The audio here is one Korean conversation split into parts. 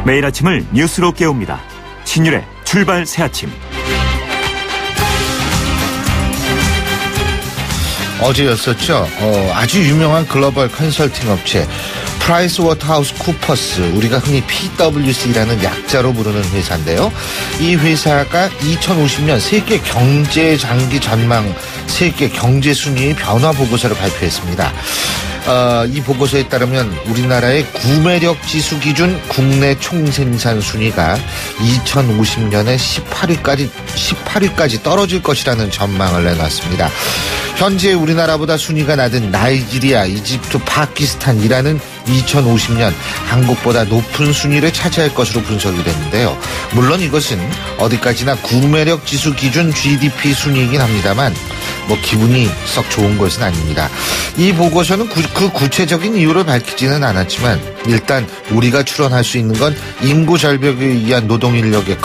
매일 아침을 뉴스로 깨웁니다. 신율의 출발 새아침. 어제였었죠. 아주 유명한 글로벌 컨설팅 업체 프라이스워터하우스쿠퍼스, 우리가 흔히 PwC라는 약자로 부르는 회사인데요. 이 회사가 2050년 세계 경제 장기 전망, 세계 경제 순위의 변화 보고서를 발표했습니다. 이 보고서에 따르면 우리나라의 구매력 지수 기준 국내 총생산 순위가 2050년에 18위까지 떨어질 것이라는 전망을 내놨습니다. 현재 우리나라보다 순위가 낮은 나이지리아, 이집트, 파키스탄, 이란은 2050년 한국보다 높은 순위를 차지할 것으로 분석이 됐는데요. 물론 이것은 어디까지나 구매력 지수 기준 GDP 순위이긴 합니다만 기분이 썩 좋은 것은 아닙니다. 이 보고서는 그 구체적인 이유를 밝히지는 않았지만 일단 우리가 추론할 수 있는 건 인구 절벽에 의한 노동 인력의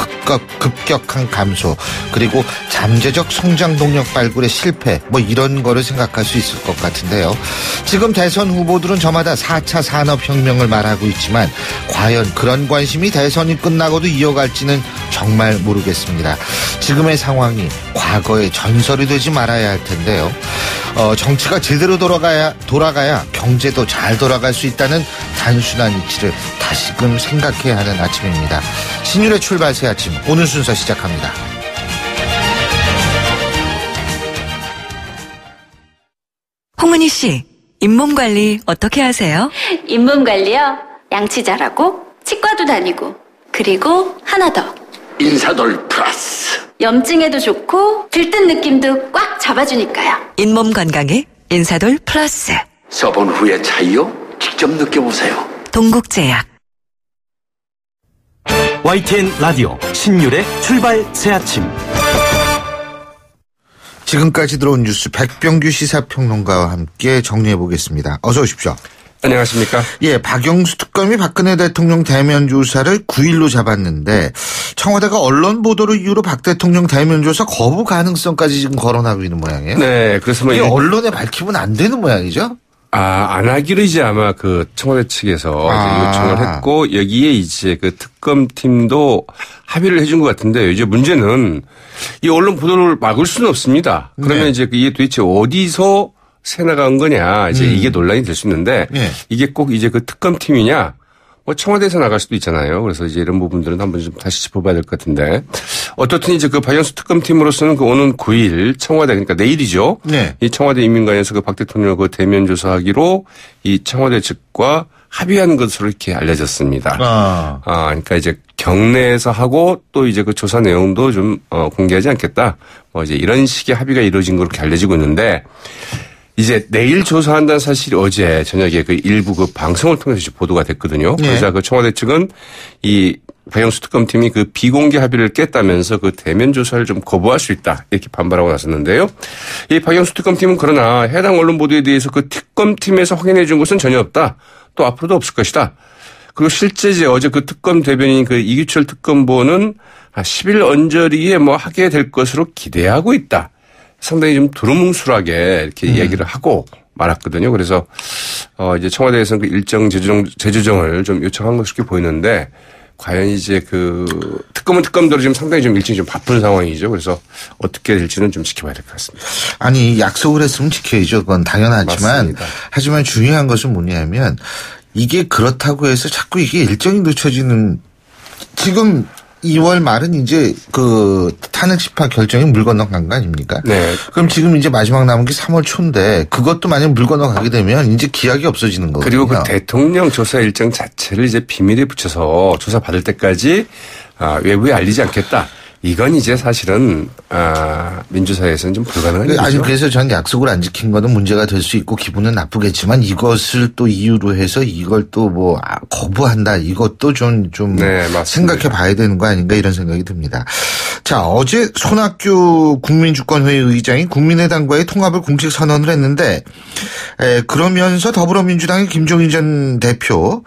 급격한 감소, 그리고 잠재적 성장 동력 발굴의 실패, 이런 거를 생각할 수 있을 것 같은데요. 지금 대선 후보들은 저마다 4차 산업혁명을 말하고 있지만 과연 그런 관심이 대선이 끝나고도 이어갈지는 정말 모르겠습니다. 지금의 상황이 과거의 전설이 되지 말아야 할 텐데요. 정치가 제대로 돌아가야 경제도 잘 돌아갈 수 있다는 단순한 이치를 다시금 생각해야 하는 아침입니다. 신율의 출발 새 아침, 오늘 순서 시작합니다. 홍은희 씨, 잇몸 관리 어떻게 하세요? 잇몸 관리요? 양치 잘하고 치과도 다니고, 그리고 하나 더, 인사돌 플러스. 염증에도 좋고 들뜬 느낌도 꽉 잡아주니까요. 잇몸 건강에 인사돌 플러스. 써본 후의 차이요? 직접 느껴보세요. 동국제약. YTN 라디오 신율의 출발 새아침. 지금까지 들어온 뉴스 백병규 시사평론가와 함께 정리해보겠습니다. 어서 오십시오. 안녕하십니까? 예, 박영수 특검이 박근혜 대통령 대면 조사를 9일로 잡았는데 청와대가 언론 보도를 이유로 박 대통령 대면 조사 거부 가능성까지 지금 거론하고 있는 모양이에요. 네, 그래서 이게 언론에 밝히면 안 되는 모양이죠? 안 하기로 이제 아마 청와대 측에서 이제 요청을 했고, 여기에 이제 특검팀도 합의를 해준 것 같은데요. 이제 문제는 이 언론 보도를 막을 수는 없습니다. 그러면 이제 이게 도대체 어디서 새 나간 거냐, 이제 이게 논란이 될 수 있는데, 이게 꼭 이제 특검팀이냐, 청와대에서 나갈 수도 있잖아요. 그래서 이제 이런 부분들은 한번 좀 다시 짚어봐야 될 것 같은데, 어떻든 이제 박영수 특검팀으로서는 오는 9일 청와대, 그러니까 내일이죠. 네. 이 청와대 인민관에서 박 대통령 대면 조사하기로 이 청와대 측과 합의한 것으로 이렇게 알려졌습니다. 그러니까 이제 경내에서 하고 또 이제 조사 내용도 좀 공개하지 않겠다. 이제 이런 식의 합의가 이루어진 걸로 알려지고 있는데, 이제 내일 조사한다는 사실이 어제 저녁에 일부 방송을 통해서 보도가 됐거든요. 네. 그래서 청와대 측은 이 박영수 특검팀이 비공개 합의를 깼다면서 대면 조사를 좀 거부할 수 있다, 이렇게 반발하고 나섰는데요. 이 박영수 특검팀은 그러나 해당 언론 보도에 대해서 특검팀에서 확인해 준 것은 전혀 없다. 또 앞으로도 없을 것이다. 그리고 실제 이제 어제 특검 대변인 이규철 특검보는 10일 언저리에 하게 될 것으로 기대하고 있다. 상당히 좀 두루뭉술하게 이렇게 이야기를 하고 말았거든요. 그래서 이제 청와대에서는 일정 재조정을 좀 요청한 것으로 보이는데, 과연 이제 특검은 특검대로 지금 상당히 좀 일정이 좀 바쁜 상황이죠. 그래서 어떻게 될지는 좀 지켜봐야 될 것 같습니다. 아니, 약속을 했으면 지켜야죠. 그건 당연하지만, 맞습니다. 하지만 중요한 것은 뭐냐면 이게 그렇다고 해서 자꾸 이게 일정이 늦춰지는, 지금 2월 말은 이제 탄핵 심판 결정이 물 건너간 거 아닙니까? 네. 그럼 지금 이제 마지막 남은 게 3월 초인데 그것도 만약 물 건너가게 되면 이제 기약이 없어지는 거거든요. 그리고 대통령 조사 일정 자체를 이제 비밀에 붙여서 조사 받을 때까지 외부에 알리지 않겠다. 이건 이제 사실은 민주사회에서는 좀 불가능한 일이죠. 아니, 그래서 전 약속을 안 지킨 거는 문제가 될 수 있고 기분은 나쁘겠지만 이것을 또 이유로 해서 이걸 또 거부한다, 이것도 좀 네, 생각해 봐야 되는 거 아닌가, 이런 생각이 듭니다. 자, 어제 손학규 국민주권회의 의장이 국민의당과의 통합을 공식 선언을 했는데, 그러면서 더불어민주당의 김종인 전 대표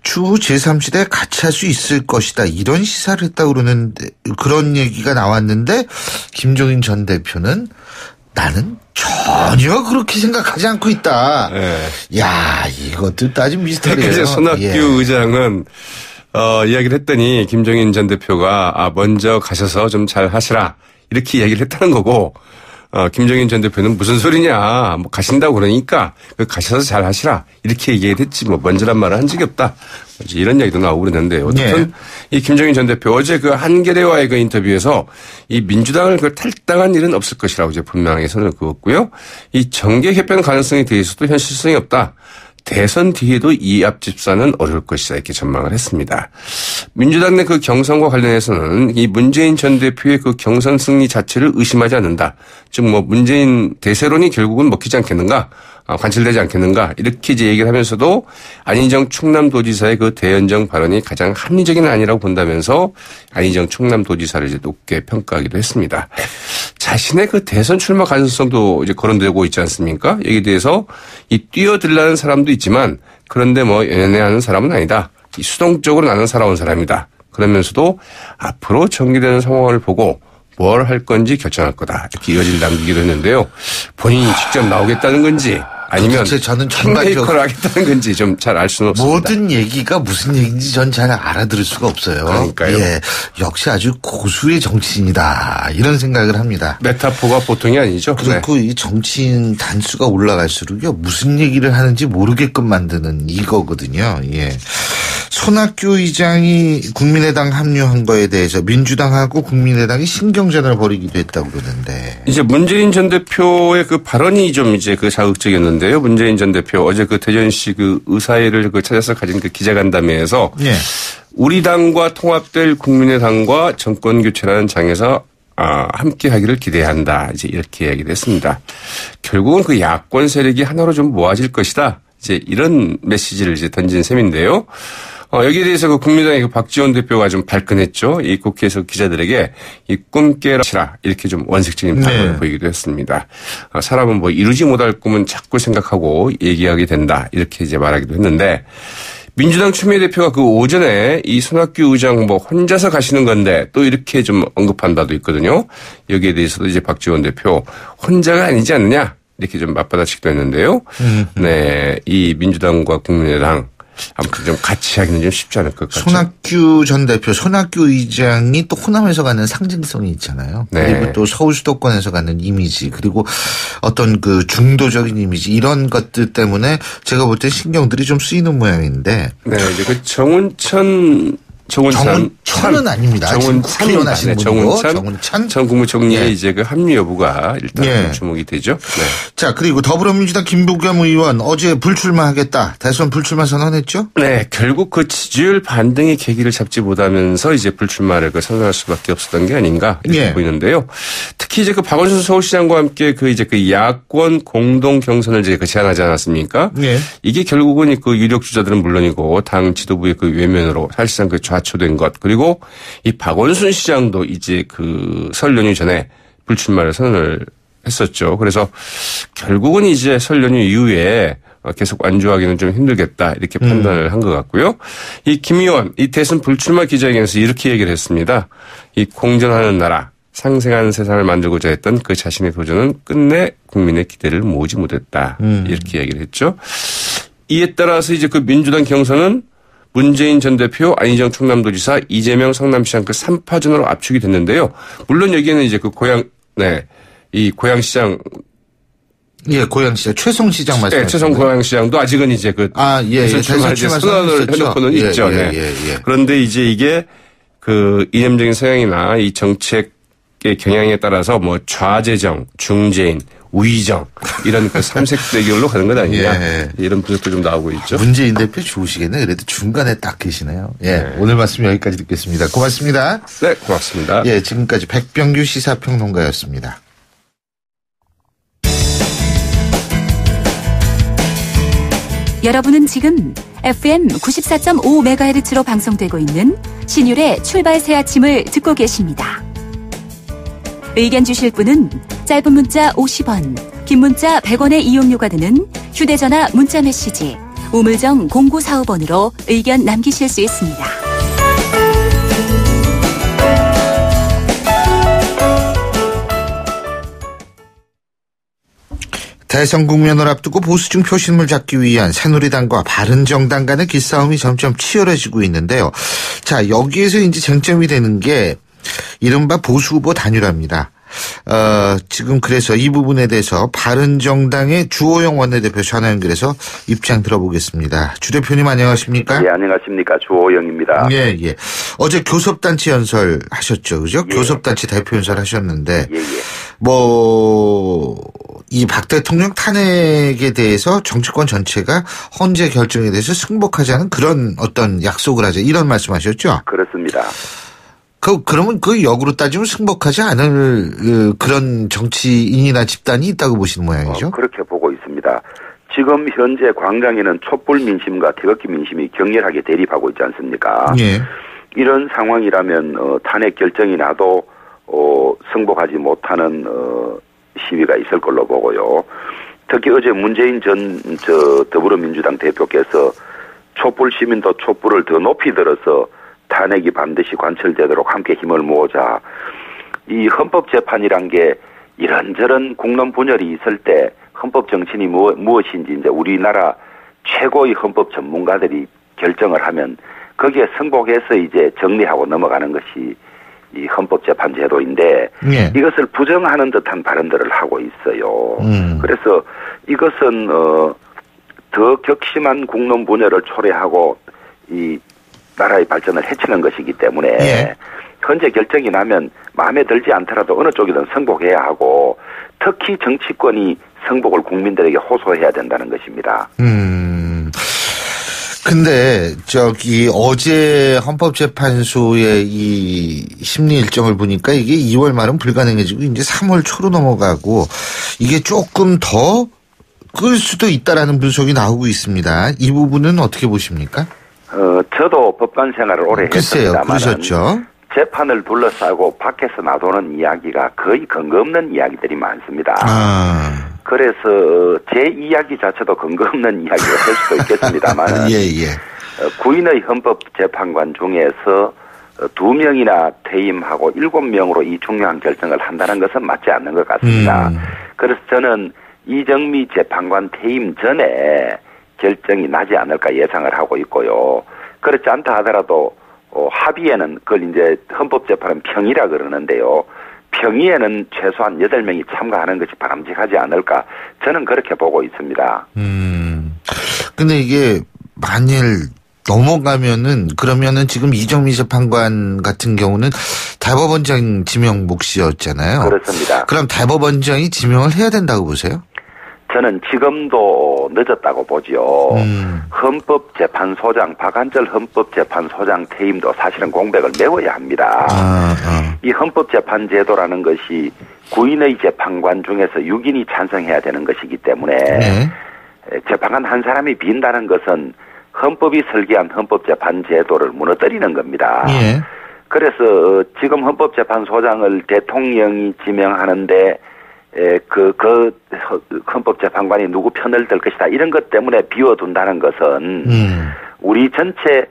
추후 제3지대 같이 할 수 있을 것이다, 이런 시사를 했다고 그러는데, 그런 얘기가 나왔는데 김종인 전 대표는 나는 전혀 그렇게 생각하지 않고 있다. 네. 야, 이것도 따지면 미스터리예요. 그래서 손학규 의장은 이야기를 했더니 김종인 전 대표가 먼저 가셔서 좀 잘 하시라 이렇게 이야기를 했다는 거고 김종인 전 대표는 무슨 소리냐 뭐 가신다고 그러니까 가셔서 잘 하시라 이렇게 얘기를 했지 뭐 먼저란 말을 한 적이 없다 이런 이야기도 나오고 그러는데 어쨌든 이 김종인 전 대표 어제 그 한겨레와의 그 인터뷰에서 이 민주당을 그 탈당한 일은 없을 것이라고 이제 분명하게 선을 그었고요. 이 정계 개편 가능성에 대해서도 현실성이 없다. 대선 뒤에도 이 앞집사는 어려울 것이다 이렇게 전망을 했습니다. 민주당 내 그 경선과 관련해서는 이 문재인 전 대표의 그 경선 승리 자체를 의심하지 않는다. 즉 뭐 문재인 대세론이 결국은 먹히지 않겠는가, 관철되지 않겠는가 이렇게 이제 얘기를 하면서도 안희정 충남도지사의 그 대연정 발언이 가장 합리적인 아니라고 본다면서 안희정 충남도지사를 이제 높게 평가하기도 했습니다. 자신의 그 대선 출마 가능성도 이제 거론되고 있지 않습니까? 여기에 대해서 이 뛰어들라는 사람도 있지만 그런데 뭐 연애하는 사람은 아니다. 이 수동적으로 나는 살아온 사람이다. 그러면서도 앞으로 전개되는 상황을 보고 뭘 할 건지 결정할 거다. 이렇게 여지를 남기기도 했는데요. 본인이 직접 나오겠다는 건지 아니면 저는 킹메이커를 하겠다는 건지 좀 잘 알 수는 없습니다. 모든 얘기가 무슨 얘기인지 전 잘 알아들을 수가 없어요. 그러니까요. 예, 역시 아주 고수의 정치인이다 이런 생각을 합니다. 메타포가 보통이 아니죠. 그리고 이 정치인 단수가 올라갈수록요 무슨 얘기를 하는지 모르게끔 만드는 이거거든요. 예. 손학규 의장이 국민의당 합류한 거에 대해서 민주당하고 국민의당이 신경전을 벌이기도 했다고 그러는데. 이제 문재인 전 대표의 그 발언이 좀 이제 그 자극적이었는데요. 문재인 전 대표 어제 그 대전시 그 의사회를 그 찾아서 가진 그 기자간담회에서 예. 우리 당과 통합될 국민의당과 정권 교체라는 장에서 함께 하기를 기대한다. 이제 이렇게 얘기를 했습니다. 결국은 그 야권 세력이 하나로 좀 모아질 것이다. 이제 이런 메시지를 이제 던진 셈인데요. 여기에 대해서 그 국민의당의 그 박지원 대표가 좀 발끈했죠. 이 국회에서 기자들에게 이 꿈 깨라 이렇게 좀 원색적인 발언을 보이기도 했습니다. 사람은 뭐 이루지 못할 꿈은 자꾸 생각하고 얘기하게 된다. 이렇게 이제 말하기도 했는데 민주당 추미애 대표가 그 오전에 이 손학규 의장 뭐 혼자서 가시는 건데 또 이렇게 좀 언급한 바도 있거든요. 여기에 대해서도 이제 박지원 대표 혼자가 아니지 않느냐 이렇게 좀 맞받아치기도 했는데요. 네, 이 민주당과 국민의당 아무튼 좀 같이 하기는 좀 쉽지 않을 것 같죠. 손학규 전 대표, 손학규 의장이 또 호남에서 가는 상징성이 있잖아요. 네. 그리고 또 서울 수도권에서 가는 이미지, 그리고 어떤 그 중도적인 이미지 이런 것들 때문에 제가 볼 때 신경들이 좀 쓰이는 모양인데. 네, 이제 그 정운찬은 아닙니다. 정운찬 전 국무총리의 이제 그 합류 여부가 일단 주목이 되죠. 네. 자, 그리고 더불어민주당 김부겸 의원 어제 불출마하겠다. 대선 불출마 선언했죠? 네, 결국 그 지지율 반등의 계기를 잡지 못하면서 이제 불출마를 그 선언할 수밖에 없었던 게 아닌가 이렇게 보이는데요. 특히 이제 그 박원순 서울시장과 함께 그 이제 그 야권 공동 경선을 이제 그 제안하지 않았습니까? 네. 이게 결국은 그 유력 주자들은 물론이고 당 지도부의 그 외면으로 사실상 그 좌초된 것. 그리고 이 박원순 시장도 이제 그 설 연휴 전에 불출마를 선언을 했었죠. 그래서 결국은 이제 설 연휴 이후에 계속 완주하기는 좀 힘들겠다 이렇게 판단을 한 것 같고요. 이 김 의원 이 대선 불출마 기자회견에서 이렇게 얘기를 했습니다. 이 공존하는 나라 상생한 세상을 만들고자 했던 그 자신의 도전은 끝내 국민의 기대를 모으지 못했다. 이렇게 얘기를 했죠. 이에 따라서 이제 그 민주당 경선은 문재인 전 대표, 안희정 충남도지사, 이재명 성남시장 그 3파전으로 압축이 됐는데요. 물론 여기에는 이제 그 이 고양시장. 예, 고양시장. 최성시장 말씀하시는 네, 최성 고양시장도 아직은 이제 그. 대선 출마 선언을 해놓고는 있죠. 그런데 이제 이게 그 이념적인 성향이나 이 정책의 경향에 따라서 뭐 좌재정, 중재인, 우의정 이런 그 삼색 대결로 가는 것 아니냐 이런 분석도 좀 나오고 있죠. 문재인 대표 좋으시겠네요. 그래도 중간에 딱 계시네요. 오늘 말씀 여기까지 듣겠습니다. 고맙습니다. 네, 고맙습니다. 예, 지금까지 백병규 시사평론가였습니다. 여러분은 지금 FM 94.5MHz로 방송되고 있는 신율의 출발 새 아침을 듣고 계십니다. 의견 주실 분은 짧은 문자 50원, 긴 문자 100원의 이용료가 드는 휴대전화 문자메시지 우물정 0945번으로 의견 남기실 수 있습니다. 대선 국면을 앞두고 보수층 표심을 잡기 위한 새누리당과 바른정당 간의 기싸움이 점점 치열해지고 있는데요. 자, 여기에서 이제 쟁점이 되는 게 이른바 보수 후보 단일화입니다. 지금 그래서 이 부분에 대해서 바른정당의 주호영 원내대표 전화 연결해서 입장 들어보겠습니다. 주 대표님 안녕하십니까? 예, 안녕하십니까. 주호영입니다. 예, 예. 어제 교섭단체 연설 하셨죠, 그죠? 예. 교섭단체 대표 연설 하셨는데, 예, 예. 이 박 대통령 탄핵에 대해서 정치권 전체가 헌재 결정에 대해서 승복하자는 그런 어떤 약속을 하자, 이런 말씀 하셨죠? 그렇습니다. 그러면 그 역으로 따지면 승복하지 않을 그런 정치인이나 집단이 있다고 보시는 모양이죠? 그렇게 보고 있습니다. 지금 현재 광장에는 촛불 민심과 태극기 민심이 격렬하게 대립하고 있지 않습니까? 예. 이런 상황이라면 탄핵 결정이 나도 승복하지 못하는 시위가 있을 걸로 보고요. 특히 어제 문재인 전 더불어민주당 대표께서 촛불 시민도 촛불을 더 높이 들어서 탄핵이 반드시 관철되도록 함께 힘을 모으자. 이 헌법재판이란 게 이런저런 국론 분열이 있을 때 헌법 정신이 무엇인지 이제 우리나라 최고의 헌법 전문가들이 결정을 하면 거기에 승복해서 이제 정리하고 넘어가는 것이 이 헌법재판 제도인데 예. 이것을 부정하는 듯한 발언들을 하고 있어요. 그래서 이것은 더 격심한 국론 분열을 초래하고 이 나라의 발전을 해치는 것이기 때문에 예. 현재 결정이 나면 마음에 들지 않더라도 어느 쪽이든 승복해야 하고 특히 정치권이 승복을 국민들에게 호소해야 된다는 것입니다. 근데 어제 헌법재판소의 이 심리 일정을 보니까 이게 2월 말은 불가능해지고 이제 3월 초로 넘어가고 이게 조금 더 끌 수도 있다라는 분석이 나오고 있습니다. 이 부분은 어떻게 보십니까? 저도 법관 생활을 오래 글쎄요, 했습니다만 그러셨죠. 재판을 둘러싸고 밖에서 나도는 이야기가 거의 근거 없는 이야기들이 많습니다. 그래서 제 이야기 자체도 근거 없는 이야기가 될 수도 있겠습니다만 예. 9인의 헌법재판관 중에서 2명이나 퇴임하고 7명으로 이 중요한 결정을 한다는 것은 맞지 않는 것 같습니다. 그래서 저는 이정미 재판관 퇴임 전에 결정이 나지 않을까 예상을 하고 있고요. 그렇지 않다 하더라도 합의에는 그걸 이제 헌법재판은 평의라 그러는데요. 평의에는 최소한 8명이 참가하는 것이 바람직하지 않을까 저는 그렇게 보고 있습니다. 근데 이게 만일 넘어가면은 그러면은 지금 이정미 재판관 같은 경우는 대법원장 지명 몫이었잖아요. 그렇습니다. 그럼 대법원장이 지명을 해야 된다고 보세요? 저는 지금도 늦었다고 보죠. 헌법재판소장, 박한철 헌법재판소장 퇴임도 사실은 공백을 메워야 합니다. 이 헌법재판 제도라는 것이 9인의 재판관 중에서 6인이 찬성해야 되는 것이기 때문에 네. 재판관 한 사람이 빈다는 것은 헌법이 설계한 헌법재판 제도를 무너뜨리는 겁니다. 예. 그래서 지금 헌법재판소장을 대통령이 지명하는데 그 헌법재판관이 누구 편을 들 것이다 이런 것 때문에 비워둔다는 것은 우리 전체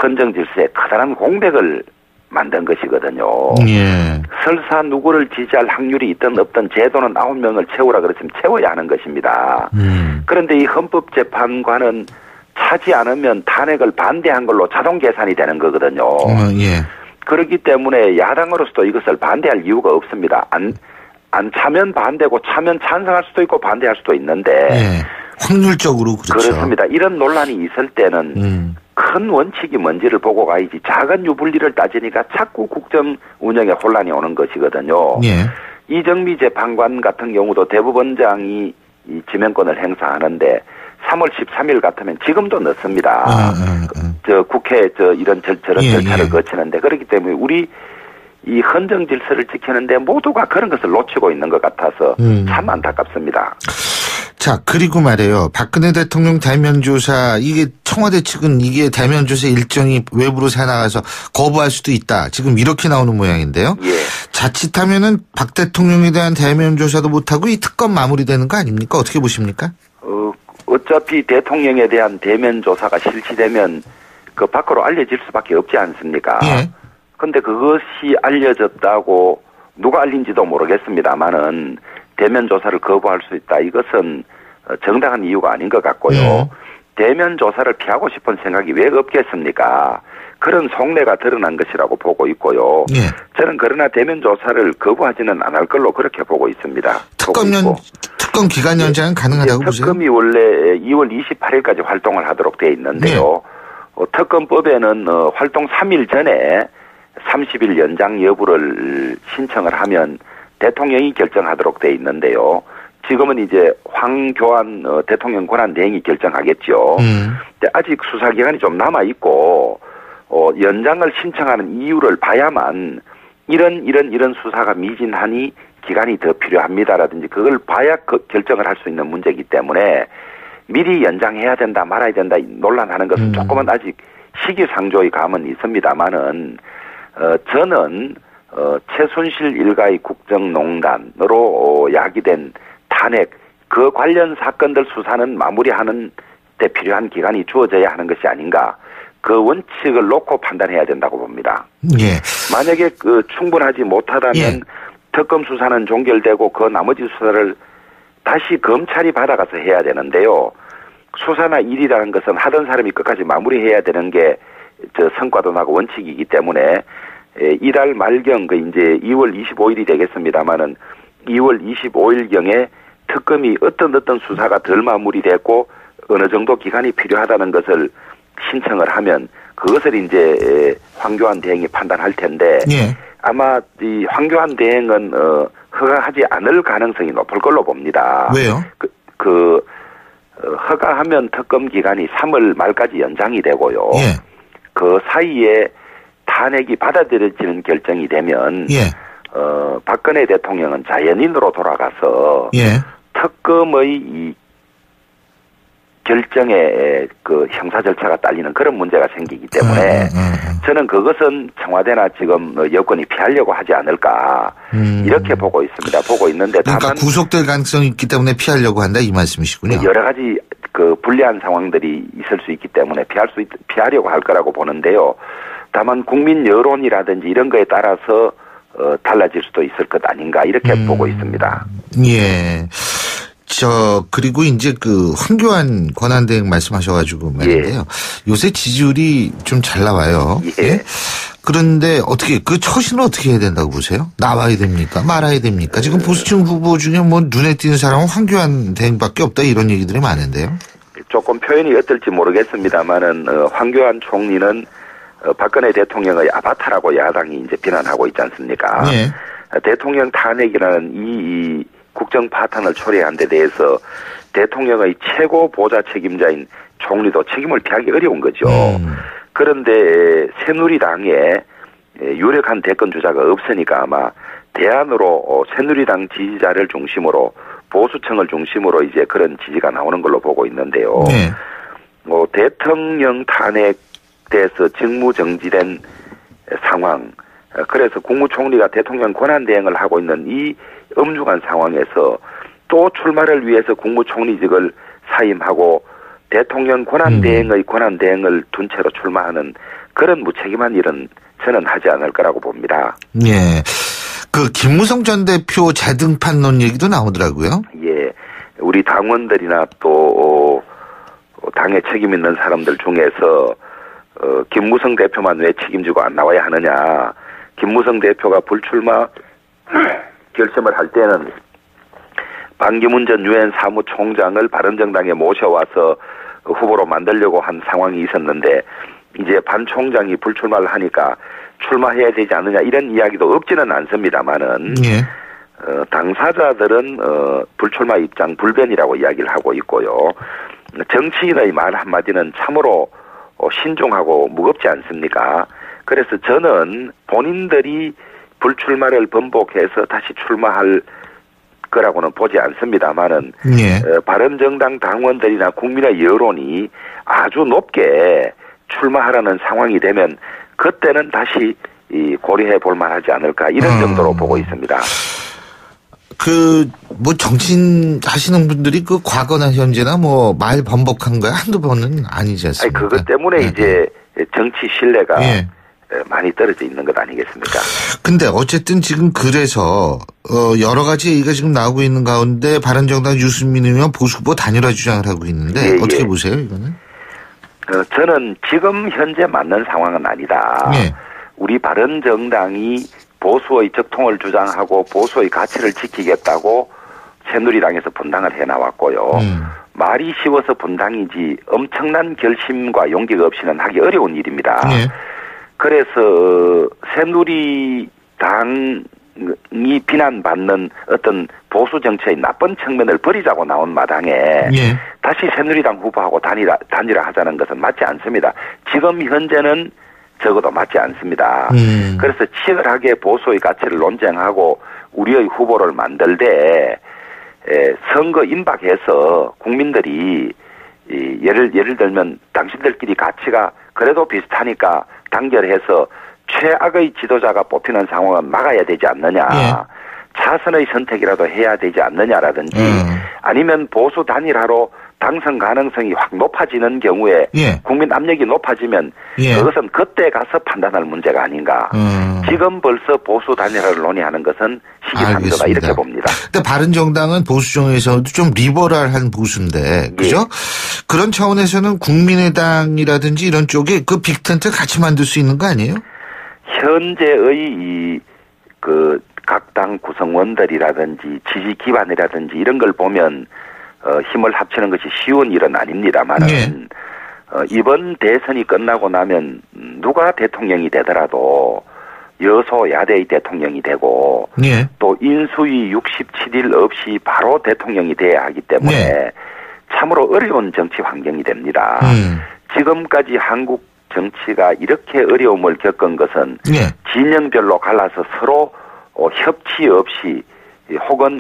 헌정 질서에 커다란 공백을 만든 것이거든요. 예. 설사 누구를 지지할 확률이 있든 없든 제도는 9명을 채우라 그랬으면 채워야 하는 것입니다. 그런데 이 헌법재판관은 차지 않으면 탄핵을 반대한 걸로 자동 계산이 되는 거거든요. 예. 그렇기 때문에 야당으로서도 이것을 반대할 이유가 없습니다. 안 차면 반대고 차면 찬성할 수도 있고 반대할 수도 있는데 예. 확률적으로 그렇죠. 그렇습니다. 이런 논란이 있을 때는 큰 원칙이 뭔지를 보고 가야지 작은 유불리를 따지니까 자꾸 국정 운영에 혼란이 오는 것이거든요. 예. 이정미 재판관 같은 경우도 대법원장이 이 지명권을 행사하는데 3월 13일 같으면 지금도 늦습니다. 국회 이런 저런 절차를 거치는데 그렇기 때문에 우리 이 헌정 질서를 지키는데 모두가 그런 것을 놓치고 있는 것 같아서 참 안타깝습니다. 자, 그리고 말이에요. 박근혜 대통령 대면 조사, 이게 청와대 측은 이게 대면 조사 일정이 외부로 새나가서 거부할 수도 있다. 지금 이렇게 나오는 모양인데요. 예. 자칫하면은 박 대통령에 대한 대면 조사도 못하고 이 특검 마무리되는 거 아닙니까? 어떻게 보십니까? 어차피 대통령에 대한 대면 조사가 실시되면 그 밖으로 알려질 수밖에 없지 않습니까? 예. 근데 그것이 알려졌다고 누가 알린지도 모르겠습니다만은 대면 조사를 거부할 수 있다. 이것은 정당한 이유가 아닌 것 같고요. 대면 조사를 피하고 싶은 생각이 왜 없겠습니까? 그런 속내가 드러난 것이라고 보고 있고요. 예. 저는 그러나 대면 조사를 거부하지는 않을 걸로 그렇게 보고 있습니다. 특검 기간 연장은 가능하다고 보세요? 특검이 원래 2월 28일까지 활동을 하도록 되어 있는데요. 특검법에는 활동 3일 전에 30일 연장 여부를 신청을 하면 대통령이 결정하도록 되어 있는데요. 지금은 이제 황교안 대통령 권한대행이 결정하겠죠. 근데 아직 수사기간이 좀 남아있고 연장을 신청하는 이유를 봐야만 이런 수사가 미진하니 기간이 더 필요합니다라든지 그걸 봐야 결정을 할 수 있는 문제이기 때문에 미리 연장해야 된다 말아야 된다 논란하는 것은 조금은 아직 시기상조의 감은 있습니다만은 저는 최순실 일가의 국정농단으로 야기된 탄핵 그 관련 사건들 수사는 마무리하는 데 필요한 기간이 주어져야 하는 것이 아닌가 그 원칙을 놓고 판단해야 된다고 봅니다. 예. 만약에 충분하지 못하다면 예. 특검 수사는 종결되고 그 나머지 수사를 다시 검찰이 받아가서 해야 되는데요. 수사나 일이라는 것은 하던 사람이 끝까지 마무리해야 되는 게 성과도 나고 원칙이기 때문에 이달 말경 이제 2월 25일이 되겠습니다만은 2월 25일경에 특검이 어떤 수사가 덜 마무리됐고 어느 정도 기간이 필요하다는 것을 신청을 하면 그것을 이제 황교안 대행이 판단할 텐데 예. 아마 이 황교안 대행은 허가하지 않을 가능성이 높을 걸로 봅니다. 왜요? 허가하면 특검 기간이 3월 말까지 연장이 되고요. 예. 그 사이에 탄핵이 받아들여지는 결정이 되면 예. 박근혜 대통령은 자연인으로 돌아가서 예. 특검의 이 결정에 그 형사 절차가 딸리는 그런 문제가 생기기 때문에 저는 그것은 청와대나 지금 여권이 피하려고 하지 않을까 이렇게 보고 있습니다. 보고 있는데 그러니까 다만 구속될 가능성이 있기 때문에 피하려고 한다 이 말씀이시군요. 여러 가지 그 불리한 상황들이 있을 수 있기 때문에 피하려고 할 거라고 보는데요. 다만 국민 여론이라든지 이런 거에 따라서 달라질 수도 있을 것 아닌가 이렇게 보고 있습니다. 예. 그리고 이제 황교안 권한대행 말씀하셔가지고 말인데요. 요새 지지율이 좀 잘 나와요. 예. 그런데 그 처신을 어떻게 해야 된다고 보세요? 나와야 됩니까? 말아야 됩니까? 지금 보수층 후보 중에 눈에 띄는 사람은 황교안 대행밖에 없다 이런 얘기들이 많은데요. 조금 표현이 어떨지 모르겠습니다만은 황교안 총리는 박근혜 대통령의 아바타라고 야당이 이제 비난하고 있지 않습니까? 예. 대통령 탄핵이라는 이 국정 파탄을 초래한 데 대해서 대통령의 최고 보좌 책임자인 총리도 책임을 피하기 어려운 거죠. 그런데 새누리당에 유력한 대권 주자가 없으니까 아마 대안으로 새누리당 지지자를 중심으로 보수층을 중심으로 이제 그런 지지가 나오는 걸로 보고 있는데요. 네. 대통령 탄핵돼서 직무정지된 상황, 그래서 국무총리가 대통령 권한대행을 하고 있는 이 엄중한 상황에서 또 출마를 위해서 국무총리직을 사임하고 대통령 권한대행의 권한대행을 둔 채로 출마하는 그런 무책임한 일은 저는 하지 않을 거라고 봅니다. 예. 김무성 전 대표 재등판론 얘기도 나오더라고요. 예. 우리 당원들이나 또 당에 책임 있는 사람들 중에서 김무성 대표만 왜 책임지고 안 나와야 하느냐. 김무성 대표가 불출마 결심을 할 때는 반기문 전 유엔 사무총장을 바른정당에 모셔와서 후보로 만들려고 한 상황이 있었는데 이제 반 총장이 불출마를 하니까 출마해야 되지 않느냐 이런 이야기도 없지는 않습니다만은 예. 당사자들은 불출마 입장 불변이라고 이야기를 하고 있고요. 정치인의 말 한마디는 참으로 신중하고 무겁지 않습니까? 그래서 저는 본인들이 불출마를 번복해서 다시 출마할 거라고는 보지 않습니다만은 예. 바른정당 당원들이나 국민의 여론이 아주 높게 출마하라는 상황이 되면 그때는 다시 고려해 볼 만하지 않을까 이런 정도로 보고 있습니다. 정치인 하시는 분들이 과거나 현재나 말 번복한 거야 한두 번은 아니지 않습니까? 그것 때문에 이제 정치 신뢰가 많이 떨어져 있는 것 아니겠습니까? 근데 어쨌든 지금 그래서 여러 가지 얘기가 지금 나오고 있는 가운데 바른정당 유승민 의원 보수 후보 단일화 주장을 하고 있는데 어떻게 보세요, 이거는? 저는 지금 현재 맞는 상황은 아니다. 우리 바른정당이 보수의 적통을 주장하고 보수의 가치를 지키겠다고 새누리당에서 분당을 해나왔고요. 말이 쉬워서 분당이지 엄청난 결심과 용기가 없이는 하기 어려운 일입니다. 그래서 새누리당이 비난받는 어떤 보수 정치의 나쁜 측면을 버리자고 나온 마당에 다시 새누리당 후보하고 단일화하자는 것은 맞지 않습니다. 지금 현재는 적어도 맞지 않습니다. 그래서 치열하게 보수의 가치를 논쟁하고 우리의 후보를 만들 때 선거 임박해서 국민들이 예를 들면 당신들끼리 가치가 그래도 비슷하니까 단결해서 최악의 지도자가 뽑히는 상황은 막아야 되지 않느냐. 차선의 선택이라도 해야 되지 않느냐라든지 아니면 보수 단일화로 당선 가능성이 확 높아지는 경우에 국민 압력이 높아지면 그것은 그때 가서 판단할 문제가 아닌가. 지금 벌써 보수 단일화를 논의하는 것은 시기상조다 이렇게 봅니다. 근데 바른정당은 보수 중에서도 좀 리버럴한 보수인데 그죠? 그런 차원에서는 국민의당이라든지 이런 쪽에 그 빅텐트 같이 만들 수 있는 거 아니에요? 현재의 각 당 구성원들이라든지 지지 기반이라든지 이런 걸 보면 힘을 합치는 것이 쉬운 일은 아닙니다만은 이번 대선이 끝나고 나면 누가 대통령이 되더라도 여소야대의 대통령이 되고 또 인수위 67일 없이 바로 대통령이 돼야 하기 때문에 참으로 어려운 정치 환경이 됩니다. 지금까지 한국 정치가 이렇게 어려움을 겪은 것은 진영별로 갈라서 서로 협치 없이 혹은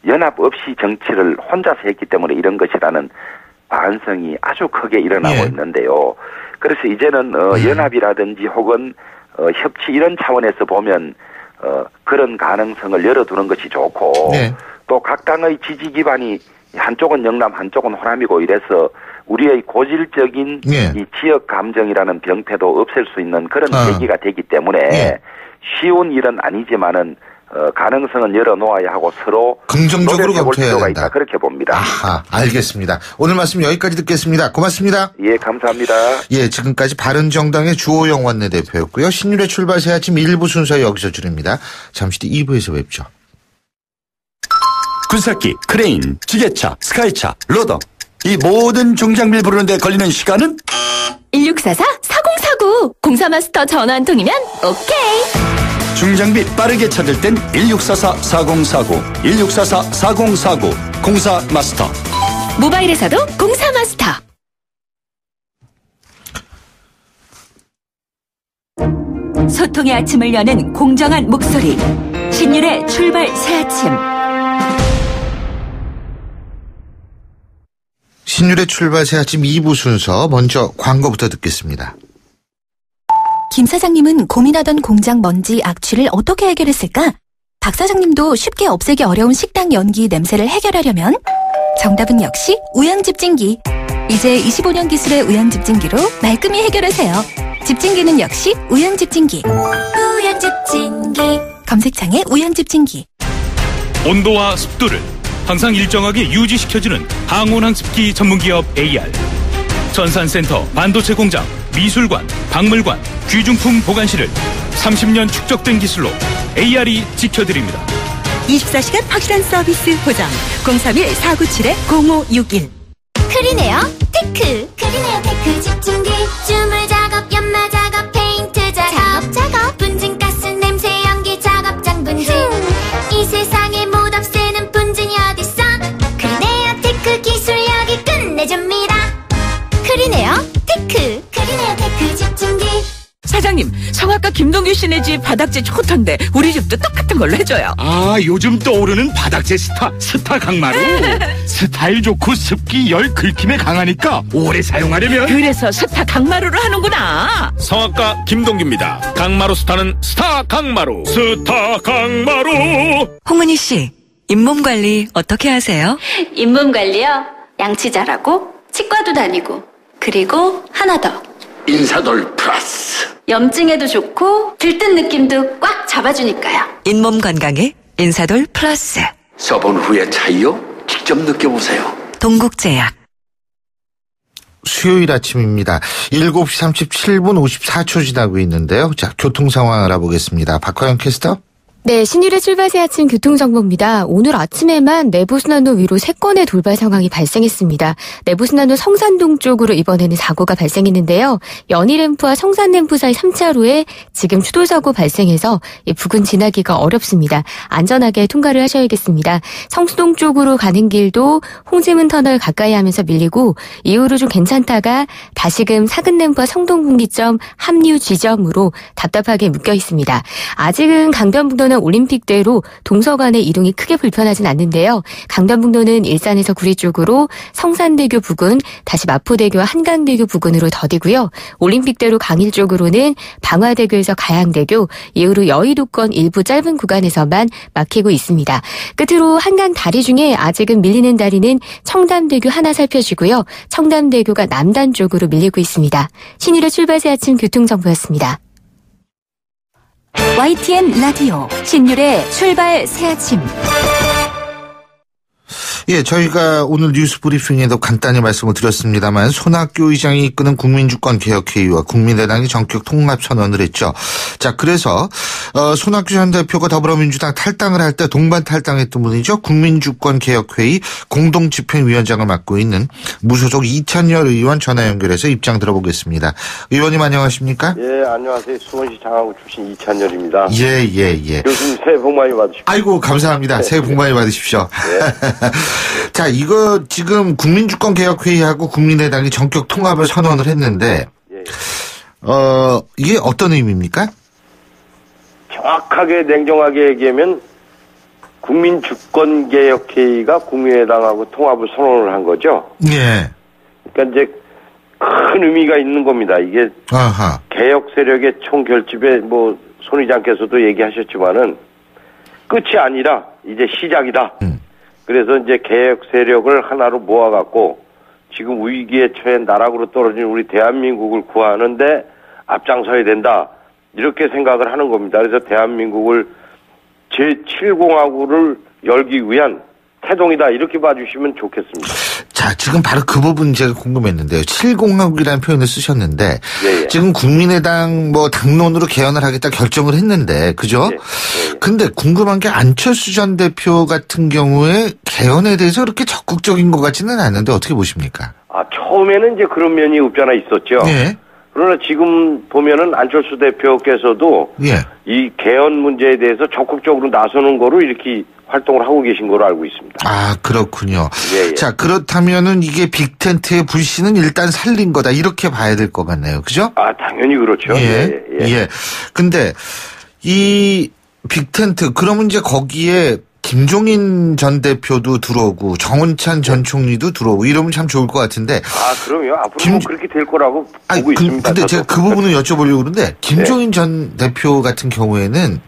연합 없이 정치를 혼자서 했기 때문에 이런 것이라는 반성이 아주 크게 일어나고 있는데요. 그래서 이제는 연합이라든지 혹은 협치 이런 차원에서 보면 그런 가능성을 열어두는 것이 좋고 또 각 당의 지지 기반이 한쪽은 영남 한쪽은 호남이고 이래서 우리의 고질적인 이 지역 감정이라는 병폐도 없앨 수 있는 그런 계기가 되기 때문에 쉬운 일은 아니지만은 가능성은 열어놓아야 하고 서로 긍정적으로 검토해야 된다. 그렇게 봅니다. 알겠습니다. 오늘 말씀 여기까지 듣겠습니다. 고맙습니다. 예, 감사합니다. 예, 지금까지 바른정당의 주호영 원내대표였고요. 신율의 출발 새 아침 1부 순서 여기서 줄입니다. 잠시 뒤 2부에서 뵙죠. 굴삭기, 크레인, 지게차, 스카이차, 로더 이 모든 중장비를 부르는데 걸리는 시간은? 1644-4049 공사마스터 전화 한 통이면 오케이. 중장비 빠르게 찾을 땐 1644-4049 1644-4049 공사마스터. 모바일에서도 공사마스터. 소통의 아침을 여는 공정한 목소리 신율의 출발 새아침. 신율의 출발 새아침 2부 순서 먼저 광고부터 듣겠습니다. 김 사장님은 고민하던 공장 먼지 악취를 어떻게 해결했을까? 박 사장님도 쉽게 없애기 어려운 식당 연기 냄새를 해결하려면 정답은 역시 우양집진기. 이제 25년 기술의 우양집진기로 말끔히 해결하세요. 집진기는 역시 우양집진기. 우양집진기. 검색창에 우양집진기. 온도와 습도를 항상 일정하게 유지시켜주는 항온항습기 전문기업 AR. 전산센터, 반도체 공장, 미술관, 박물관, 귀중품 보관실을 30년 축적된 기술로 AR이 지켜드립니다. 24시간 확실한 서비스 보장 031-497-0561. 크리네어 테크. 크리네어 테크 집중기. 주물 작업, 연마 작업, 페인트 작업. 분진가스, 냄새, 연기 작업장 분진. 이 세상에 못 없애는 분진이 어딨어. 크리네어 테크 기술력이 끝내줍니다. 크리네어 테크. 크리네어 테크 집중기. 사장님, 성악가 김동규 씨네 집 바닥재 좋던데 우리 집도 똑같은 걸로 해줘요. 요즘 떠오르는 바닥재 스타 강마루. 스타일 좋고 습기 열 긁힘에 강하니까 오래 사용하려면 그래서 스타 강마루로 하는구나. 성악가 김동규입니다. 강마루 스타는 스타 강마루. 스타 강마루. 홍은희 씨, 잇몸 관리 어떻게 하세요? 잇몸 관리요? 양치 잘하고 치과도 다니고 그리고 하나 더. 인사돌 플러스. 염증에도 좋고 들뜬 느낌도 꽉 잡아주니까요. 잇몸 건강에 인사돌 플러스. 써본 후의 차이요? 직접 느껴보세요. 동국제약. 수요일 아침입니다. 7시 37분 54초 지나고 있는데요. 자, 교통 상황 알아보겠습니다. 박화영 캐스터. 네, 신일의 출발새 아침 교통정보입니다. 오늘 아침에만 내부순환로 위로 3건의 돌발 상황이 발생했습니다. 내부순환로 성산동 쪽으로 이번에는 사고가 발생했는데요. 연희램프와 성산램프 사이 3차로에 지금 추돌사고 발생해서 이 부근 지나기가 어렵습니다. 안전하게 통과를 하셔야겠습니다. 성수동 쪽으로 가는 길도 홍지문 터널 가까이 하면서 밀리고 이후로 좀 괜찮다가 다시금 사근램프와 성동분기점 합류 지점으로 답답하게 묶여 있습니다. 아직은 강변북로는 올림픽대로 동서간의 이동이 크게 불편하진 않는데요. 강변북로는 일산에서 구리 쪽으로 성산대교 부근, 다시 마포대교와 한강대교 부근으로 더디고요. 올림픽대로 강일 쪽으로는 방화대교에서 가양대교, 이후로 여의도권 일부 짧은 구간에서만 막히고 있습니다. 끝으로 한강 다리 중에 아직은 밀리는 다리는 청담대교 하나 살펴주고요. 청담대교가 남단 쪽으로 밀리고 있습니다. 신일의 출발새 아침 교통정보였습니다. YTN 라디오 신율의 출발 새 아침. 예, 저희가 오늘 뉴스 브리핑에도 간단히 말씀을 드렸습니다만 손학규 의장이 이끄는 국민주권개혁회의와 국민의당이 전격 통합 선언을 했죠. 자, 그래서 손학규 전 대표가 더불어민주당 탈당을 할 때 동반 탈당했던 분이죠. 국민주권개혁회의 공동집행위원장을 맡고 있는 무소속 이찬열 의원 전화 연결해서 입장 들어보겠습니다. 의원님 안녕하십니까? 예, 안녕하세요. 수원시 장안구 출신 이찬열입니다. 예. 교수님 새해 복 많이 받으십시오. 아이고, 감사합니다. 새해 복 많이 받으십시오. 예. 자, 이거 지금 국민주권개혁회의하고 국민의당이 전격 통합을 선언을 했는데, 이게 어떤 의미입니까? 정확하게 냉정하게 얘기하면 국민주권개혁회의가 국민의당하고 통합을 선언을 한 거죠. 예. 그러니까 이제 큰 의미가 있는 겁니다. 이게 아하. 개혁 세력의 총결집에 뭐 손 의장께서도 얘기하셨지만은 끝이 아니라 이제 시작이다. 그래서 이제 개혁 세력을 하나로 모아갖고 지금 위기에 처한 나락으로 떨어진 우리 대한민국을 구하는데 앞장서야 된다. 이렇게 생각을 하는 겁니다. 그래서 대한민국을 제7공화국을 열기 위한 태동이다. 이렇게 봐주시면 좋겠습니다. 자, 지금 바로 그 부분 제가 궁금했는데요. 7공화국이라는 표현을 쓰셨는데 예. 지금 국민의당 뭐 당론으로 개헌을 하겠다 결정을 했는데 그죠? 예. 근데 궁금한 게 안철수 전 대표 같은 경우에 개헌에 대해서 그렇게 적극적인 것 같지는 않은데 어떻게 보십니까? 처음에는 이제 그런 면이 없지 않아 있었죠. 예. 그러나 지금 보면은 안철수 대표께서도 이 개헌 문제에 대해서 적극적으로 나서는 거로 이렇게 활동을 하고 계신 거로 알고 있습니다. 아, 그렇군요. 예. 자, 그렇다면은 이게 빅텐트의 불씨는 일단 살린 거다. 이렇게 봐야 될 것 같네요. 그죠? 당연히 그렇죠. 예. 근데 이 빅텐트, 그러면 이제 거기에 김종인 전 대표도 들어오고 정원찬 전 총리도 들어오고 이러면 참 좋을 것 같은데. 그럼요. 앞으로 그렇게 될 거라고 보고 있습니다. 근데 제가 그 부분을 여쭤보려고 그러는데 김종인 전 대표 같은 경우에는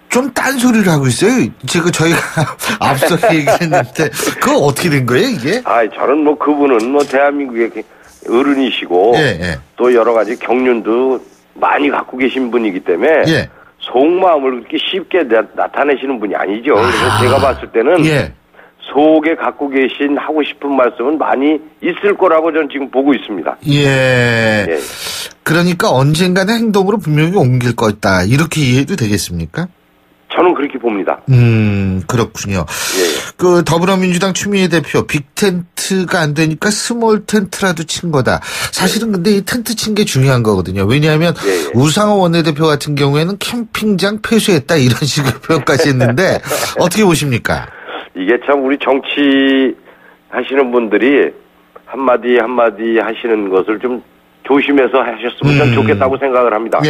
좀 딴소리를 하고 있어요. 저희가 앞서 얘기했는데 그거 어떻게 된 거예요, 이게? 저는 뭐 그분은 뭐 대한민국의 어른이시고 또 여러 가지 경륜도 많이 갖고 계신 분이기 때문에 속마음을 그렇게 쉽게 나타내시는 분이 아니죠. 그래서 제가 봤을 때는 속에 갖고 계신 하고 싶은 말씀은 많이 있을 거라고 저는 지금 보고 있습니다. 그러니까 언젠가는 행동으로 분명히 옮길 거다. 이렇게 이해해도 되겠습니까? 저는 그렇게 봅니다. 그렇군요. 그 더불어민주당 추미애 대표 빅텐트가 안 되니까 스몰 텐트라도 친 거다. 사실은 근데 이 텐트 친 게 중요한 거거든요. 왜냐하면 우상호 원내대표 같은 경우에는 캠핑장 폐쇄했다 이런 식의 표현까지 했는데 어떻게 보십니까? 이게 참 우리 정치 하시는 분들이 한마디 한마디 하시는 것을 좀 조심해서 하셨으면 좋겠다고 생각을 합니다.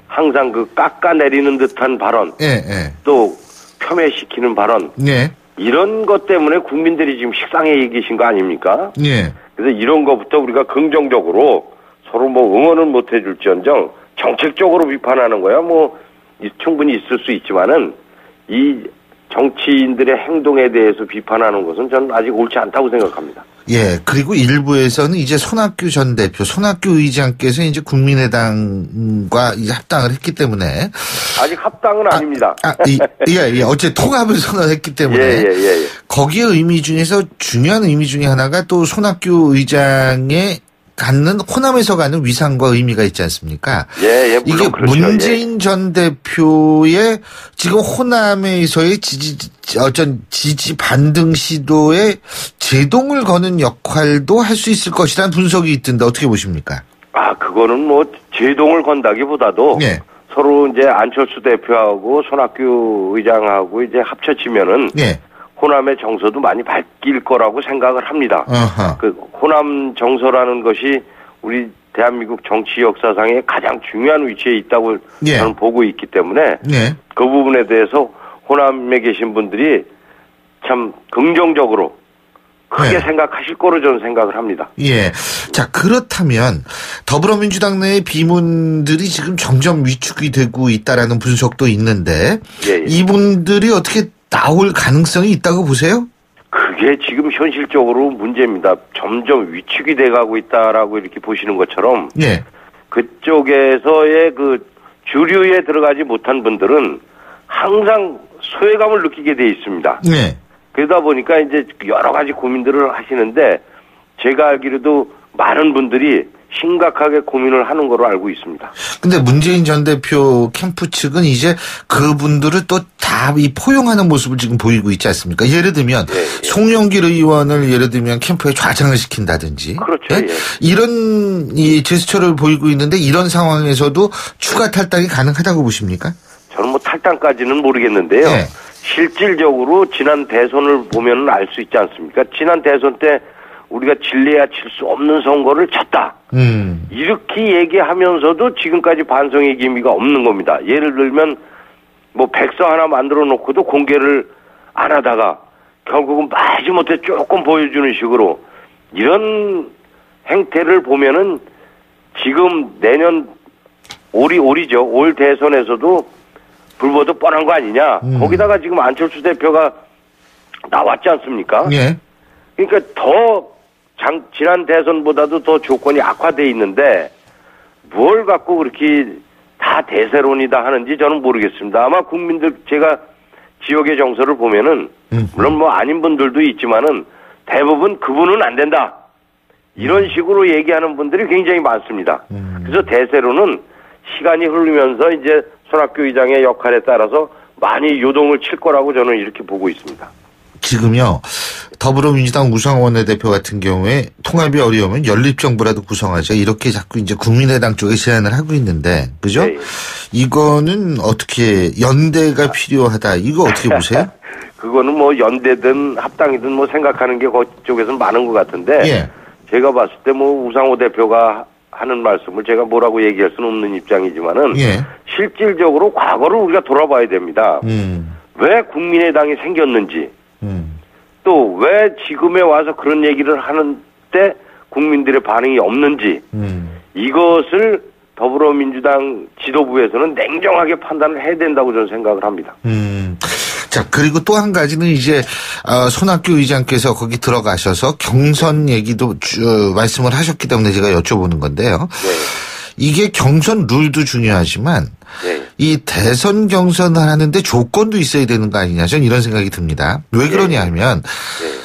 항상 그 깎아내리는 듯한 발언, 또 폄훼시키는 발언, 이런 것 때문에 국민들이 지금 식상해 계신 거 아닙니까? 그래서 이런 것부터 우리가 긍정적으로 서로 뭐 응원은 못 해줄지언정 정책적으로 비판하는 거야 뭐 충분히 있을 수 있지만은 이 정치인들의 행동에 대해서 비판하는 것은 저는 아직 옳지 않다고 생각합니다. 예, 그리고 일부에서는 이제 손학규 전 대표, 손학규 의장께서 이제 국민의당과 이제 합당을 했기 때문에. 아직 합당은 아닙니다. 예. 어째 통합을 선언했기 때문에. 예. 거기에 의미 중에서 중요한 의미 중에 하나가 또 손학규 의장의 갖는 호남에서 가는 위상과 의미가 있지 않습니까? 예, 물론 이게 그렇죠. 문재인 전 대표의 지금 호남에서의 지지 반등 시도에 제동을 거는 역할도 할 수 있을 것이라는 분석이 있던데 어떻게 보십니까? 그거는 뭐 제동을 건다기보다도 예. 서로 이제 안철수 대표하고 손학규 의장하고 이제 합쳐지면은 예. 호남의 정서도 많이 바뀔 거라고 생각을 합니다. 어허. 그 호남 정서라는 것이 우리 대한민국 정치 역사상에 가장 중요한 위치에 있다고 예. 저는 보고 있기 때문에 예. 그 부분에 대해서 호남에 계신 분들이 참 긍정적으로 크게 생각하실 거로 저는 생각을 합니다. 예. 자, 그렇다면 더불어민주당 내의 비문들이 지금 점점 위축이 되고 있다라는 분석도 있는데 이분들이 어떻게 나올 가능성이 있다고 보세요? 그게 지금 현실적으로 문제입니다. 점점 위축이 돼가고 있다라고 이렇게 보시는 것처럼 예. 그쪽에서의 그 주류에 들어가지 못한 분들은 항상 소외감을 느끼게 돼 있습니다. 네. 그러다 보니까 이제 여러 가지 고민들을 하시는데 제가 알기로도 많은 분들이 심각하게 고민을 하는 거로 알고 있습니다. 근데 문재인 전 대표 캠프 측은 이제 그분들을 또 다 포용하는 모습을 지금 보이고 있지 않습니까? 예를 들면 송영길 의원을 예를 들면 캠프에 좌장을 시킨다든지 그렇죠. 이런 이 제스처를 보이고 있는데 이런 상황에서도 추가 탈당이 가능하다고 보십니까? 저는 뭐 탈당까지는 모르겠는데요. 실질적으로 지난 대선을 보면 알 수 있지 않습니까? 지난 대선 때 우리가 질래야 질 수 없는 선거를 쳤다. 이렇게 얘기하면서도 지금까지 반성의 기미가 없는 겁니다. 예를 들면 뭐 백서 하나 만들어 놓고도 공개를 안 하다가 결국은 마지못해 조금 보여주는 식으로 이런 행태를 보면은 지금 내년 올이죠. 올 대선에서도 불보듯 뻔한 거 아니냐. 거기다가 지금 안철수 대표가 나왔지 않습니까? 예. 그러니까 지난 대선보다도 더 조건이 악화돼 있는데 뭘 갖고 그렇게 다 대세론이다 하는지 저는 모르겠습니다. 아마 국민들 제가 지역의 정서를 보면은 물론 뭐 아닌 분들도 있지만은 대부분 그분은 안 된다. 이런 식으로 얘기하는 분들이 굉장히 많습니다. 그래서 대세론은 시간이 흐르면서 이제 손학규 의장의 역할에 따라서 많이 요동을 칠 거라고 저는 이렇게 보고 있습니다. 지금요, 더불어민주당 우상원 대표 같은 경우에 통합이 어려우면 연립정부라도 구성하자 이렇게 자꾸 이제 국민의당 쪽에 제안을 하고 있는데, 그죠? 이거는 어떻게 연대가 필요하다. 이거 어떻게 보세요? 그거는 뭐 연대든 합당이든 뭐 생각하는 게 그쪽에서는 많은 것 같은데, 제가 봤을 때 뭐 우상호 대표가 하는 말씀을 제가 뭐라고 얘기할 수는 없는 입장이지만은 실질적으로 과거를 우리가 돌아봐야 됩니다. 왜 국민의당이 생겼는지 또 왜 지금에 와서 그런 얘기를 하는데 국민들의 반응이 없는지 이것을 더불어민주당 지도부에서는 냉정하게 판단을 해야 된다고 저는 생각을 합니다. 자, 그리고 또 한 가지는 이제 손학규 의장께서 거기 들어가셔서 경선 얘기도 말씀을 하셨기 때문에 제가 여쭤보는 건데요. 이게 경선 룰도 중요하지만 이 대선 경선을 하는데 조건도 있어야 되는 거 아니냐, 저는 이런 생각이 듭니다. 왜 그러냐 하면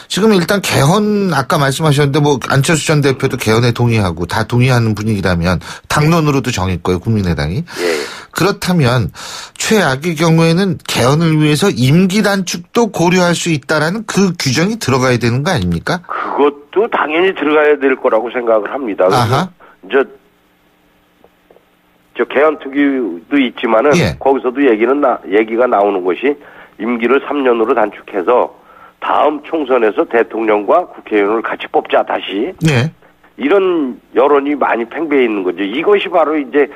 지금 일단 개헌 아까 말씀하셨는데 뭐 안철수 전 대표도 개헌에 동의하고 다 동의하는 분위기라면 당론으로도 정했고요, 국민의당이. 그렇다면 최악의 경우에는 개헌을 위해서 임기 단축도 고려할 수 있다라는 그 규정이 들어가야 되는 거 아닙니까? 그것도 당연히 들어가야 될 거라고 생각을 합니다. 저 개헌 특위도 있지만은 거기서도 얘기가 나오는 것이 임기를 3년으로 단축해서 다음 총선에서 대통령과 국회의원을 같이 뽑자 다시. 이런 여론이 많이 팽배해 있는 거죠. 이것이 바로 이제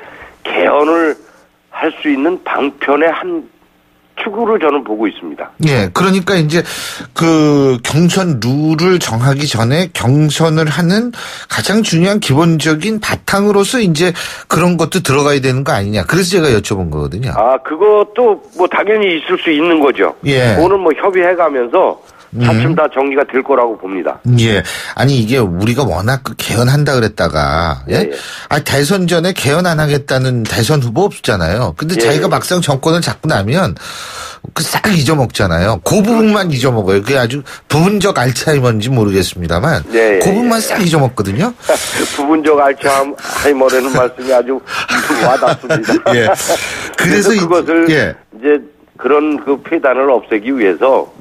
개헌을 할 수 있는 방편의 한 축으로 저는 보고 있습니다. 예, 그러니까 이제 그 경선 룰을 정하기 전에 경선을 하는 가장 중요한 기본적인 바탕으로서 이제 그런 것도 들어가야 되는 거 아니냐. 그래서 제가 여쭤본 거거든요. 아, 그것도 뭐 당연히 있을 수 있는 거죠. 예. 오늘 뭐 협의해가면서 차츰 다 정리가 될 거라고 봅니다. 예. 아니, 이게 우리가 워낙 개헌한다 그랬다가, 예? 예. 아, 대선 전에 개헌 안 하겠다는 대선 후보 없잖아요. 근데 예. 자기가 막상 정권을 잡고 나면 그 싹 잊어먹잖아요. 그 부분만 잊어먹어요. 그게 아주 부분적 알츠하이머인지 모르겠습니다만. 예. 그 부분만 싹 잊어먹거든요. 부분적 알츠하이머라는 말씀이 아주 와닿습니다. 예. 그래서 그것을 예. 이제 그런 그 폐단을 없애기 위해서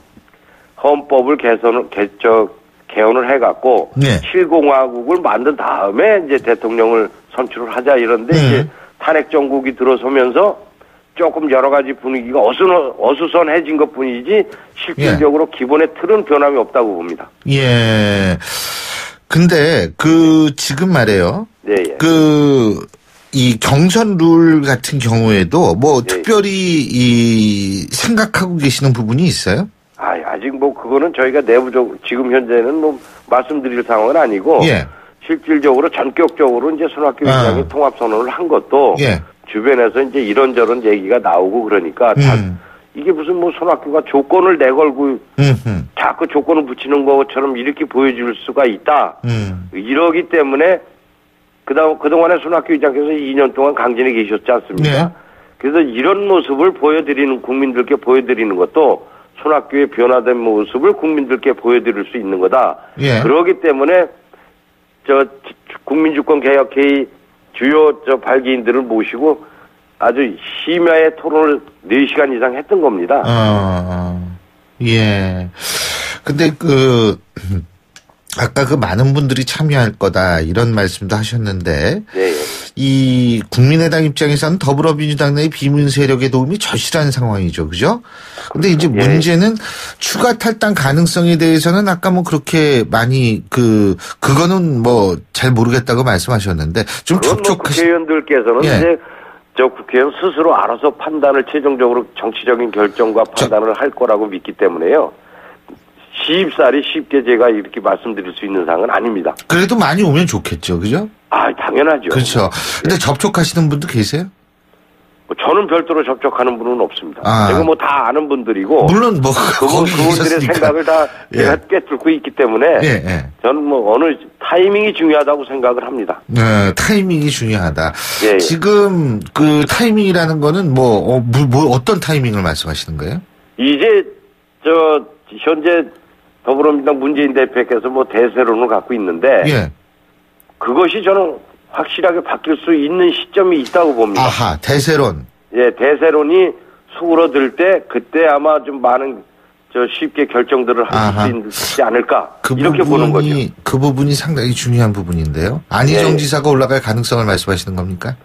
헌법을 개헌을 해갖고 네. 7공화국을 만든 다음에 이제 대통령을 선출을 하자 이런데 이제 탄핵 정국이 들어서면서 조금 여러 가지 분위기가 어수선해진 것뿐이지 실질적으로 기본의 틀은 변함이 없다고 봅니다. 예. 근데 그 지금 말이에요. 예, 예. 이 경선 룰 같은 경우에도 뭐 특별히 이 생각하고 계시는 부분이 있어요? 아직 뭐 그거는 저희가 내부적으로 지금 현재는 뭐 말씀드릴 상황은 아니고 예. 실질적으로 전격적으로 이제 손학규 의장이 통합 선언을 한 것도 예. 주변에서 이제 이런저런 얘기가 나오고 그러니까 이게 무슨 뭐 손학규가 조건을 내걸고 자꾸 조건을 붙이는 것처럼 이렇게 보여줄 수가 있다. 이러기 때문에 그동안에 손학규 의장께서 2년 동안 강진에 계셨지 않습니까? 네. 그래서 이런 모습을 국민들께 보여드리는 것도 손학규의 변화된 모습을 국민들께 보여드릴 수 있는 거다. 예. 그러기 때문에 국민주권 개혁회의 주요 발기인들을 모시고 아주 심야의 토론을 4시간 이상 했던 겁니다. 예. 근데 아까 그 많은 분들이 참여할 거다 이런 말씀도 하셨는데 네. 이 국민의당 입장에서는 더불어민주당 내의 비문 세력의 도움이 절실한 상황이죠. 그죠? 근데 이제 문제는 추가 탈당 가능성에 대해서는 아까 뭐 그렇게 많이 그거는 뭐 잘 모르겠다고 말씀하셨는데 좀 국회의원들께서는 예. 이제 국회의원 스스로 알아서 판단을 최종적으로 정치적인 결정과 판단을 할 거라고 믿기 때문에요. 시입살이 쉽게 제가 이렇게 말씀드릴 수 있는 상황은 아닙니다. 그래도 많이 오면 좋겠죠. 그죠? 당연하죠. 그렇죠. 근데 접촉하시는 분도 계세요? 저는 별도로 접촉하는 분은 없습니다. 제가 뭐 다 아는 분들이고. 물론 뭐 그분들의 생각을 다 제가 꿰뚫고 있기 때문에. 예. 저는 뭐 어느 타이밍이 중요하다고 생각을 합니다. 타이밍이 중요하다. 예. 지금 그 타이밍이라는 거는 뭐 어떤 타이밍을 말씀하시는 거예요? 이제 현재 더불어민주당 문재인 대표께서 뭐 대세론을 갖고 있는데. 예. 그것이 저는 확실하게 바뀔 수 있는 시점이 있다고 봅니다. 아하, 대세론. 예, 대세론이 수그러들 때 그때 아마 좀 많은 쉽게 결정들을 할 수 있지 않을까 이렇게 보는 거죠. 그 부분이 상당히 중요한 부분인데요. 안희정 지사가 올라갈 가능성을 말씀하시는 겁니까?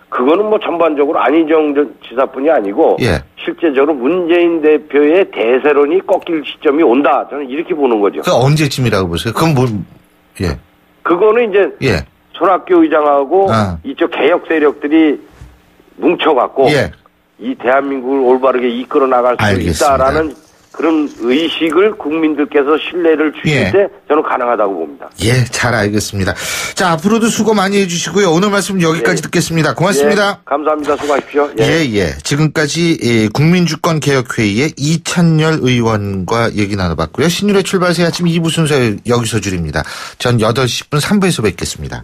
그거는 뭐 전반적으로 안희정 지사뿐이 아니고 실제적으로 문재인 대표의 대세론이 꺾일 시점이 온다. 저는 이렇게 보는 거죠. 그 언제쯤이라고 보세요? 그건 그거는 이제 손학규 의장하고 이쪽 개혁 세력들이 뭉쳐갖고 이 대한민국을 올바르게 이끌어 나갈 수 있다라는 그런 의식을 국민들께서 신뢰를 주실 때 저는 가능하다고 봅니다. 예, 잘 알겠습니다. 자, 앞으로도 수고 많이 해주시고요. 오늘 말씀 여기까지 듣겠습니다. 고맙습니다. 감사합니다. 수고하십시오. 예. 지금까지 국민주권개혁회의의 이찬열 의원과 얘기 나눠봤고요. 신율의 출발 새 아침 2부 순서 여기서 줄입니다. 전 8시 10분 3부에서 뵙겠습니다.